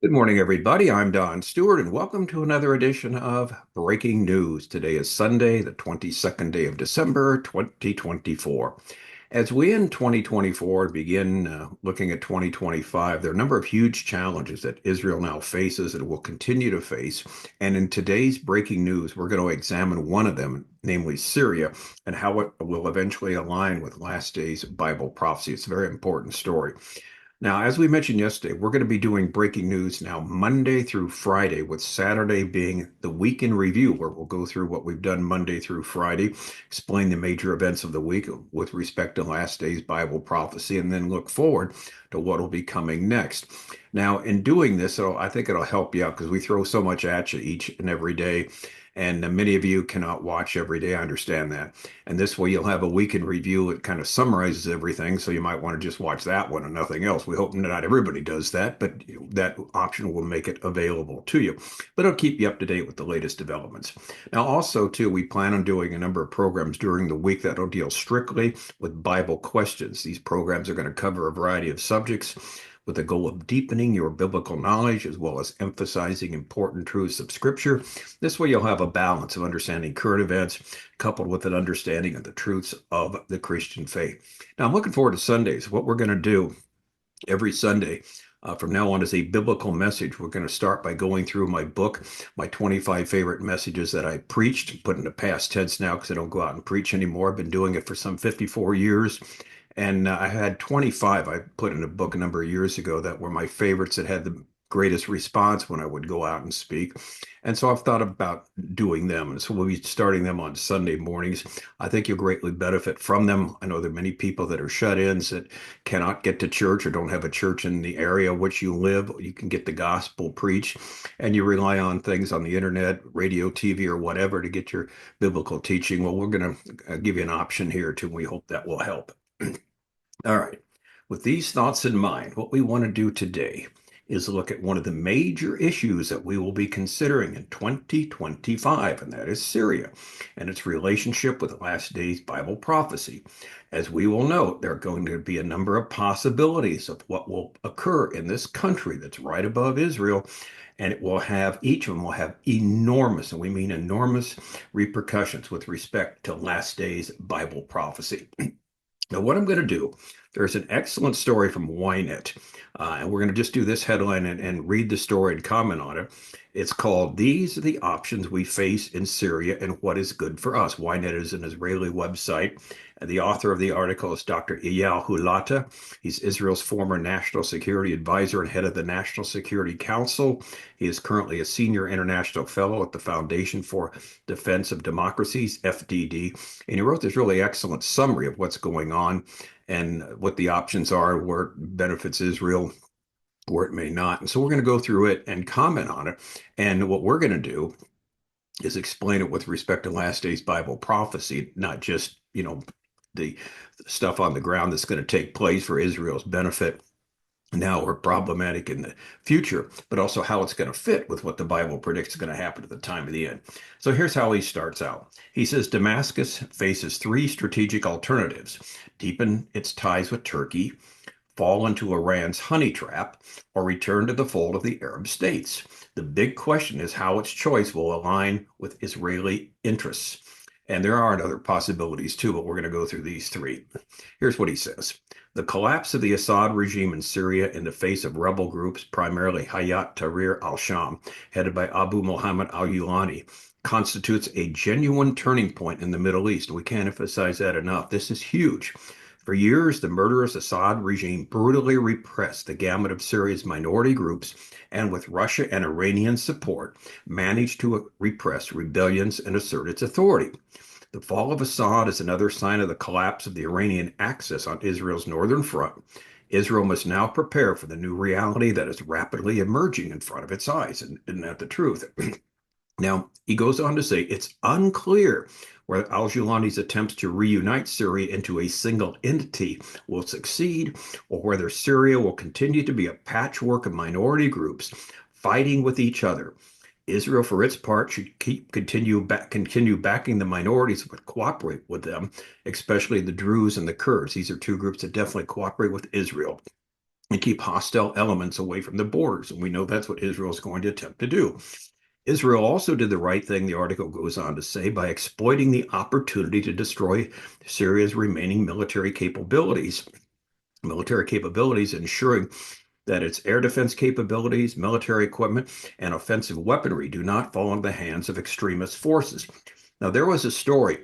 Good morning, everybody. I'm Don Stewart, and welcome to another edition of Breaking News. Today is Sunday, the 22nd day of December, 2024. As we end 2024 begin looking at 2025, there are a number of huge challenges that Israel now faces and will continue to face. And in today's breaking news, we're going to examine one of them, namely Syria, and how it will eventually align with last day's Bible prophecy. It's a very important story. Now, as we mentioned yesterday, we're going to be doing breaking news now Monday through Friday, with Saturday being the week in review, where we'll go through what we've done Monday through Friday, explain the major events of the week with respect to last day's Bible prophecy, and then look forward to what will be coming next. Now, in doing this, I think it'll help you out because we throw so much at you each and every day. And many of you cannot watch every day. I understand that. And this way you'll have a week in review. It kind of summarizes everything. So you might want to just watch that one and nothing else. We hope not everybody does that, but that option will make it available to you. But it'll keep you up to date with the latest developments. Now, also, too, we plan on doing a number of programs during the week that'll deal strictly with Bible questions. These programs are going to cover a variety of subjects with the goal of deepening your biblical knowledge as well as emphasizing important truths of Scripture. This way, you'll have a balance of understanding current events coupled with an understanding of the truths of the Christian faith. Now, I'm looking forward to Sundays. What we're going to do every Sunday from now on is a biblical message. We're going to start by going through my book, my 25 favorite messages that I preached, put in the past tense now because I don't go out and preach anymore. I've been doing it for some 54 years. And I had 25 I put in a book a number of years ago that were my favorites that had the greatest response when I would go out and speak. And so I've thought about doing them. And so we'll be starting them on Sunday mornings. I think you'll greatly benefit from them. I know there are many people that are shut-ins that cannot get to church or don't have a church in the area which you live. You can get the gospel preached, and you rely on things on the internet, radio, TV, or whatever to get your biblical teaching. Well, we're going to give you an option here too. And we hope that will help. All right. With these thoughts in mind, what we want to do today is look at one of the major issues that we will be considering in 2025, and that is Syria and its relationship with last day's Bible prophecy. As we will note, there are going to be a number of possibilities of what will occur in this country that's right above Israel, and each of them will have enormous, and we mean enormous, repercussions with respect to last day's Bible prophecy. Now, what I'm going to do, there's an excellent story from Ynet, and we're going to just do this headline and read the story and comment on it. It's called "These Are the Options We Face in Syria and What is Good for Us." Ynet is an Israeli website, and the author of the article is Dr. Eyal Hulata. He's Israel's former national security advisor and head of the National Security Council. He is currently a senior international fellow at the Foundation for Defense of Democracies, FDD, and he wrote this really excellent summary of what's going on and what the options are, where it benefits Israel, where it may not. And so we're going to go through it and comment on it. And what we're going to do is explain it with respect to last day's Bible prophecy, not just, the stuff on the ground that's going to take place for Israel's benefit now or problematic in the future, but also how it's going to fit with what the Bible predicts is going to happen at the time of the end. So here's how he starts out. He says Damascus faces three strategic alternatives: deepen its ties with Turkey, fall into Iran's honey trap, or return to the fold of the Arab states. The big question is how its choice will align with Israeli interests. And there are other possibilities too, but we're going to go through these three. Here's what he says. The collapse of the Assad regime in Syria in the face of rebel groups, primarily Hayat Tahrir al-Sham, headed by Abu Muhammad al-Yulani, constitutes a genuine turning point in the Middle East. We can't emphasize that enough. This is huge. For years, the murderous Assad regime brutally repressed the gamut of Syria's minority groups and, with Russia and Iranian support, managed to repress rebellions and assert its authority. The fall of Assad is another sign of the collapse of the Iranian axis on Israel's northern front. Israel must now prepare for the new reality that is rapidly emerging in front of its eyes. And isn't that the truth? Now, he goes on to say it's unclear whether al-Julani's attempts to reunite Syria into a single entity will succeed, or whether Syria will continue to be a patchwork of minority groups fighting with each other. Israel, for its part, should continue backing the minorities but cooperate with them, especially the Druze and the Kurds. These are two groups that definitely cooperate with Israel. and keep hostile elements away from the borders. And we know that's what Israel is going to attempt to do. Israel also did the right thing, the article goes on to say, by exploiting the opportunity to destroy Syria's remaining military capabilities, ensuring that its air defense capabilities, military equipment, and offensive weaponry do not fall into the hands of extremist forces. Now, there was a story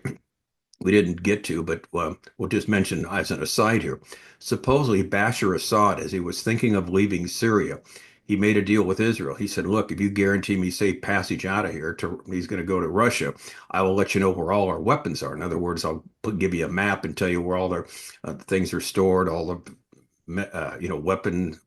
we didn't get to, but we'll just mention as an aside here. Supposedly, Bashar Assad, as he was thinking of leaving Syria, he made a deal with Israel. He said, "Look, if you guarantee me safe passage out of here, he's going to go to Russia. I will let you know where all our weapons are. In other words, I'll give you a map and tell you where all their things are stored, all the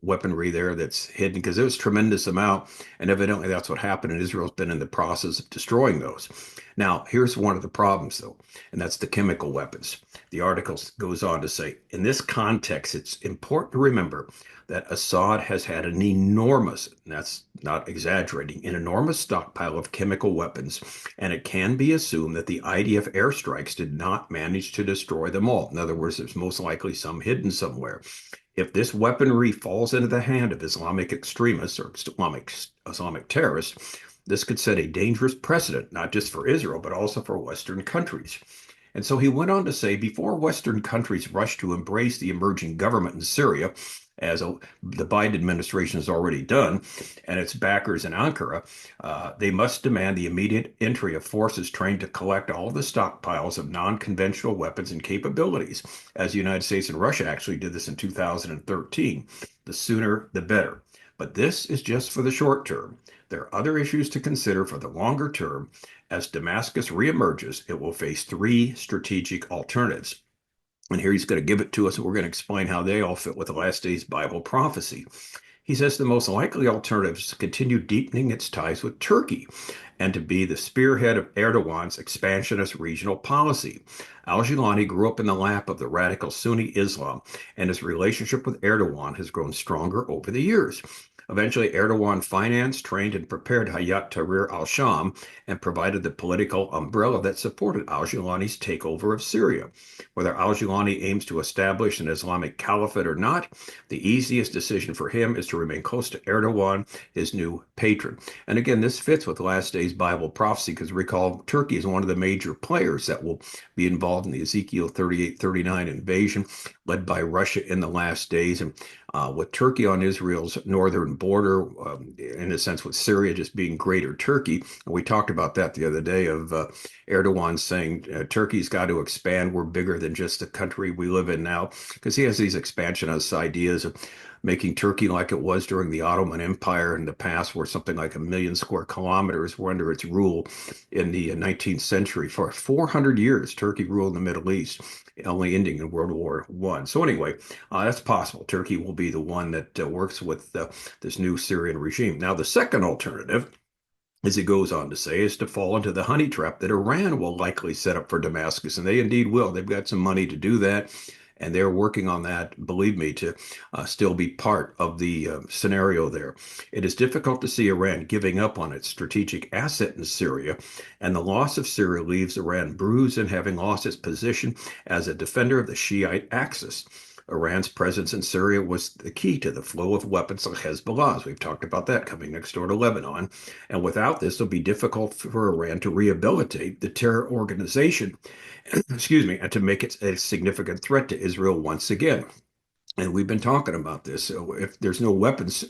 weaponry there that's hidden because it was a tremendous amount, and evidently that's what happened. And Israel's been in the process of destroying those. Now, here's one of the problems, though, and that's the chemical weapons. The article goes on to say, in this context, it's important to remember that Assad has had an enormous, and that's not exaggerating, an enormous stockpile of chemical weapons, and it can be assumed that the IDF airstrikes did not manage to destroy them all. In other words, there's most likely some hidden somewhere. If this weaponry falls into the hand of Islamic extremists or Islamic terrorists, this could set a dangerous precedent, not just for Israel, but also for Western countries. And so he went on to say, before Western countries rush to embrace the emerging government in Syria, as the Biden administration has already done, and its backers in Ankara, they must demand the immediate entry of forces trained to collect all the stockpiles of non-conventional weapons and capabilities, as the United States and Russia actually did this in 2013. The sooner, the better. But this is just for the short term. There are other issues to consider for the longer term. As Damascus reemerges, it will face three strategic alternatives. And here he's going to give it to us, and we're going to explain how they all fit with the last days Bible prophecy. He says the most likely alternative is to continue deepening its ties with Turkey and to be the spearhead of Erdogan's expansionist regional policy. Al-Jilani grew up in the lap of the radical Sunni Islam, and his relationship with Erdogan has grown stronger over the years. Eventually, Erdogan financed, trained, and prepared Hayat Tahrir al-Sham and provided the political umbrella that supported al-Jilani's takeover of Syria. Whether al-Jilani aims to establish an Islamic caliphate or not, the easiest decision for him is to remain close to Erdogan, his new patron. And again, this fits with last day's Bible prophecy because recall, Turkey is one of the major players that will be involved in the Ezekiel 38-39 invasion led by Russia in the last days. And with Turkey on Israel's northern border, in a sense, with Syria just being greater Turkey. And we talked about that the other day of Erdogan saying Turkey's got to expand. We're bigger than just the country we live in now, because he has these expansionist ideas of making Turkey like it was during the Ottoman Empire in the past, where something like 1 million square kilometers were under its rule in the 19th century. For 400 years, Turkey ruled the Middle East, only ending in World War I. So anyway, that's possible. Turkey will be the one that works with this new Syrian regime. Now, the second alternative, as it goes on to say, is to fall into the honey trap that Iran will likely set up for Damascus. And they indeed will. They've got some money to do that. And they're working on that, believe me, to still be part of the scenario there. It is difficult to see Iran giving up on its strategic asset in Syria, and the loss of Syria leaves Iran bruised and having lost its position as a defender of the Shiite axis. Iran's presence in Syria was the key to the flow of weapons like Hezbollah. We've talked about that coming next door to Lebanon. And without this, it'll be difficult for Iran to rehabilitate the terror organization, excuse me, and to make it a significant threat to Israel once again. And we've been talking about this. So if there's no weapons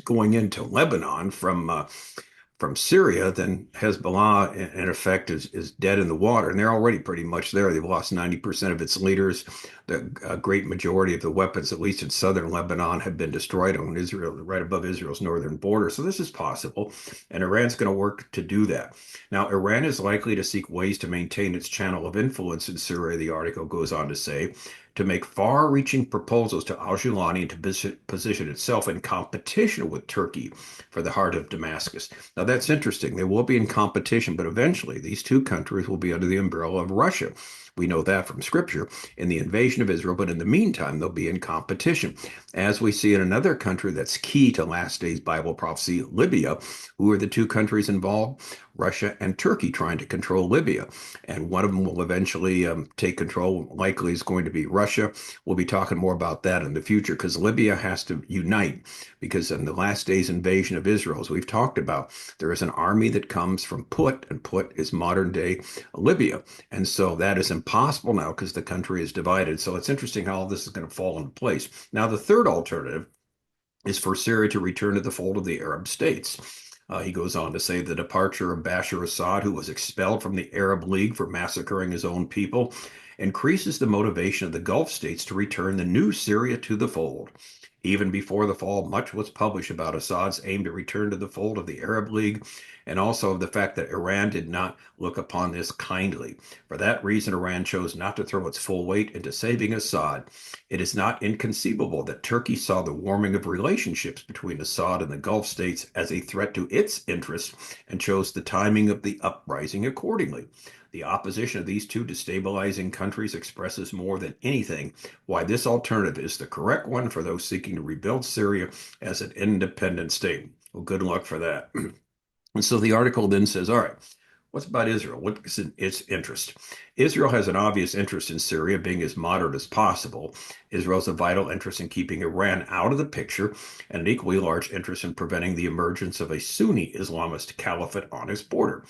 going into Lebanon from Syria, then Hezbollah, in effect, is dead in the water. And they're already pretty much there. They've lost 90% of its leaders. The great majority of the weapons, at least in southern Lebanon, have been destroyed on Israel, right above Israel's northern border. So this is possible. And Iran's going to work to do that. Now, Iran is likely to seek ways to maintain its channel of influence in Syria, the article goes on to say, to make far-reaching proposals to al-Jilani and to position itself in competition with Turkey for the heart of Damascus. Now, that's interesting. They will be in competition, but eventually these two countries will be under the umbrella of Russia. We know that from Scripture in the invasion of Israel, but in the meantime, they'll be in competition. As we see in another country that's key to last days Bible prophecy, Libya. Who are the two countries involved? Russia and Turkey trying to control Libya. And one of them will eventually take control. Likely is going to be Russia. We'll be talking more about that in the future because Libya has to unite. Because in the last day's invasion of Israel, as we've talked about, there is an army that comes from Put, and Put is modern day Libya. And so that is impossible now because the country is divided. So it's interesting how all this is going to fall into place. Now, the third alternative is for Syria to return to the fold of the Arab states. He goes on to say the departure of Bashar Assad, who was expelled from the Arab League for massacring his own people, increases the motivation of the Gulf states to return the new Syria to the fold. Even before the fall, much was published about Assad's aim to return to the fold of the Arab League, and also of the fact that Iran did not look upon this kindly. For that reason, Iran chose not to throw its full weight into saving Assad. It is not inconceivable that Turkey saw the warming of relationships between Assad and the Gulf states as a threat to its interests and chose the timing of the uprising accordingly. The opposition of these two destabilizing countries expresses more than anything why this alternative is the correct one for those seeking to rebuild Syria as an independent state. Well, good luck for that. And so the article then says, all right, what's about Israel? What is its interest? Israel has an obvious interest in Syria being as moderate as possible. Israel has a vital interest in keeping Iran out of the picture and an equally large interest in preventing the emergence of a Sunni Islamist caliphate on its border.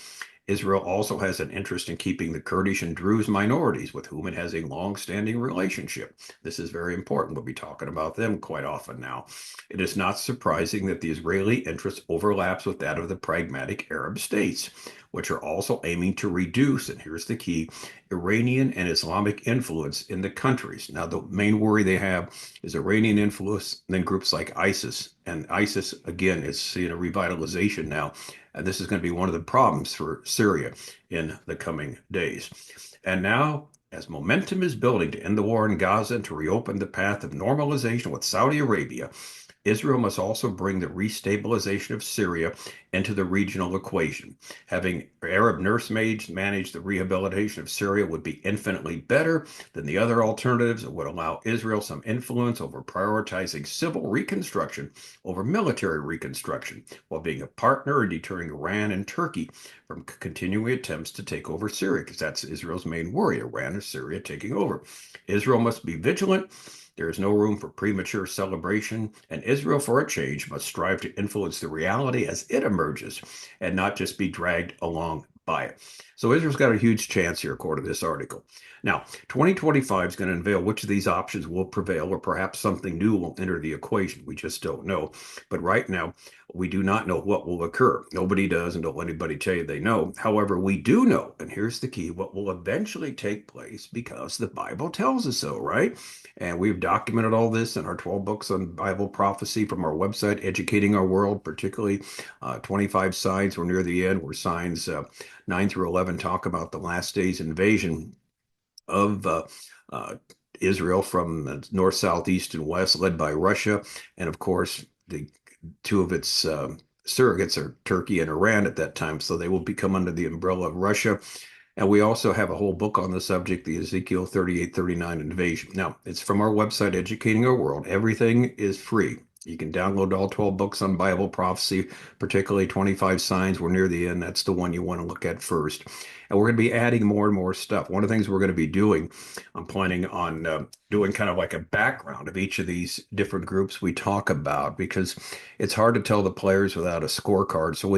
Israel also has an interest in keeping the Kurdish and Druze minorities with whom it has a long-standing relationship. This is very important. We'll be talking about them quite often now. It is not surprising that the Israeli interest overlaps with that of the pragmatic Arab states, which are also aiming to reduce, and here's the key, Iranian and Islamic influence in the countries. Now, the main worry they have is Iranian influence, and then groups like ISIS. And ISIS, again, is seeing a revitalization now. And this is going to be one of the problems for Syria in the coming days. And now, as momentum is building to end the war in Gaza and to reopen the path of normalization with Saudi Arabia, Israel must also bring the restabilization of Syria into the regional equation. Having Arab nursemaids manage the rehabilitation of Syria would be infinitely better than the other alternatives. It would allow Israel some influence over prioritizing civil reconstruction over military reconstruction, while being a partner in deterring Iran and Turkey from continuing attempts to take over Syria, because that's Israel's main worry, Iran or Syria taking over. Israel must be vigilant. There is no room for premature celebration, and Israel, for a change, must strive to influence the reality as it emerges and not just be dragged along by it. So Israel's got a huge chance here, according to this article. Now, 2025 is going to unveil which of these options will prevail, or perhaps something new will enter the equation. We just don't know. But right now, we do not know what will occur. Nobody does, and don't let anybody tell you they know. However, we do know, and here's the key, what will eventually take place because the Bible tells us so, right? And we've documented all this in our 12 books on Bible prophecy from our website, Educating Our World, particularly 25 signs. We're near the end, where signs 9 through 11 talk about the last days invasion of uh, Israel from north, south, east, and west, led by Russia. And of course, the two of its surrogates are Turkey and Iran at that time. So they will become under the umbrella of Russia. And we also have a whole book on the subject, the Ezekiel 38-39 invasion. Now, it's from our website, Educating Our World. Everything is free. You can download all 12 books on Bible prophecy, particularly 25 signs. We're near the end. That's the one you want to look at first. And we're going to be adding more and more stuff. One of the things we're going to be doing, I'm planning on doing kind of like a background of each of these different groups we talk about, because it's hard to tell the players without a scorecard. So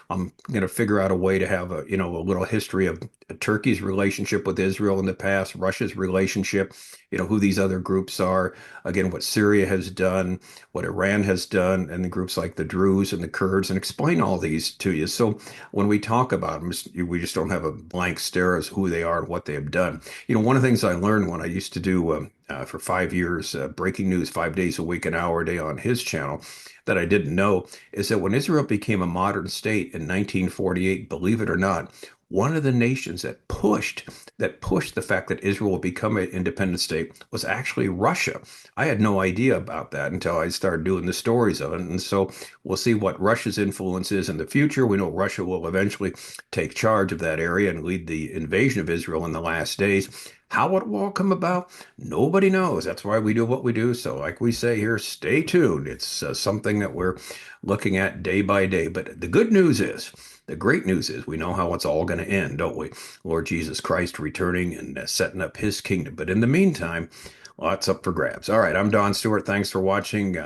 I'm going to figure out a way to have a little history of Turkey's relationship with Israel in the past, Russia's relationship, who these other groups are, again, what Syria has done, what Iran has done, and the groups like the Druze and the Kurds, and explain all these to you. So when we talk about them, we just don't have a blank stare as who they are and what they have done. One of the things I learned when I used to do for 5 years, breaking news 5 days a week, an hour a day on his channel, that I didn't know is that when Israel became a modern state in 1948, believe it or not, one of the nations that pushed the fact that Israel will become an independent state was actually Russia. I had no idea about that until I started doing the stories of it. And so we'll see what Russia's influence is in the future. We know Russia will eventually take charge of that area and lead the invasion of Israel in the last days. How it will all come about, nobody knows. That's why we do what we do. So, like we say here, stay tuned. It's something that we're looking at day by day. But the good news is, the great news is, we know how it's all going to end, don't we? Lord Jesus Christ returning and setting up his kingdom. But in the meantime, lots up for grabs. All right, I'm Don Stewart. Thanks for watching.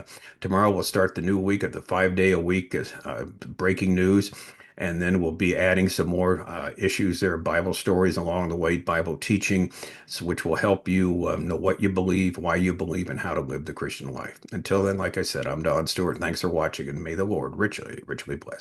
Tomorrow we'll start the new week of the 5 day a week breaking news. And then we'll be adding some more issues there, Bible stories along the way, Bible teaching, which will help you know what you believe, why you believe, and how to live the Christian life. Until then, like I said, I'm Don Stewart. Thanks for watching, and may the Lord richly, richly bless.